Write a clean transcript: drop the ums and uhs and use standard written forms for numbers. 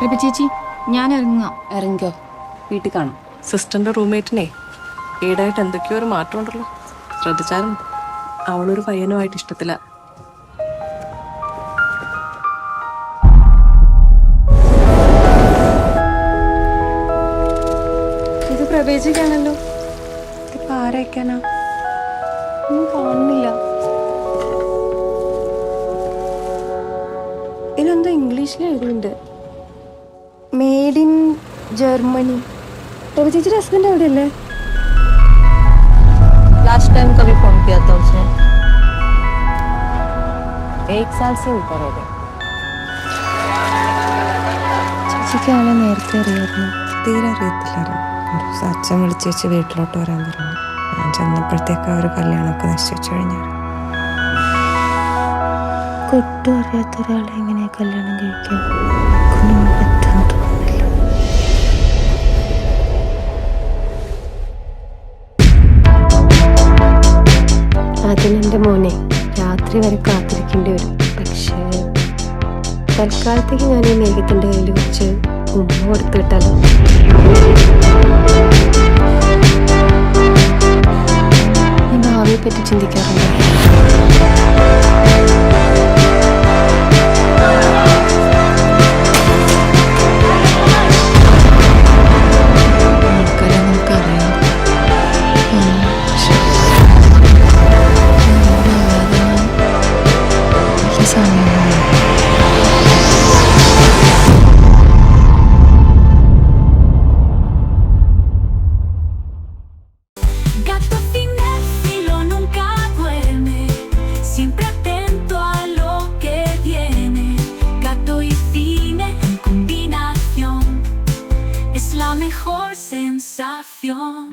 രബി ചേച്ചി, ഞാൻ ഇറങ്ങാം. ഇറങ്ങിക്കോ, വീട്ടിൽ കാണാം. സിസ്റ്ററിന്റെ റൂംമേറ്റിനെ ഈടായിട്ട് എന്തൊക്കെയോ ഒരു മാറ്റം ഉണ്ടല്ലോ, ശ്രദ്ധിച്ചാലും അവളൊരു പയ്യനുമായിട്ട് ഇഷ്ടത്തില്ല. ഇത് പ്രവേശിക്കാണല്ലോ. ഇതിപ്പോ ആരയക്കാനാ? ഒന്നും കാണുന്നില്ല. ഇതിലെന്തോ ഇംഗ്ലീഷിൽ എഴുതിയിട്ടുണ്ട്, മെയ്ഡ് ഇൻ ജർമ്മनी. रवि ചേച്ചി ഹസ്ബൻഡ് എവിടെയല്ലേ? लास्ट टाइम कभी फोन किया था उसने? 1 साल से ऊपर हो गए. ചേച്ചിക്ക് അവളെ നേരത്തെ അറിയായിരുന്നു? തീരെ അറിയത്തില്ലായിരുന്നു. ഒരു ദിവസം അച്ഛൻ വിളിച്ച് വെച്ച് വീട്ടിലോട്ട് വരാൻ പറഞ്ഞു. ഞാൻ ചെന്നപ്പോഴത്തേക്ക് അവർ കല്യാണമൊക്കെ നിശ്ചയിച്ചു കഴിഞ്ഞു. ഒട്ടും അറിയാത്ത ഒരാളെ എങ്ങനെ കല്യാണം കഴിക്കാം? ഒന്നും പറ്റാൻ തോന്നുന്നില്ല. അതിനെന്റെ മോനെ രാത്രി വരെ കാത്തിരിക്കേണ്ടി വരും. പക്ഷേ തൽക്കാലത്തേക്ക് ഞാൻ ഈ മേഘത്തിന്റെ കയ്യിൽ വെച്ച് ഉമ്മ കൊടുത്തു വിട്ടാലോ? ഈ ഭാവിയെ പറ്റി ചിന്തിക്കാറുണ്ട്. Gato cinéfilo nunca duerme, siempre atento a lo que viene. Gato y cine en combinación es la mejor sensación.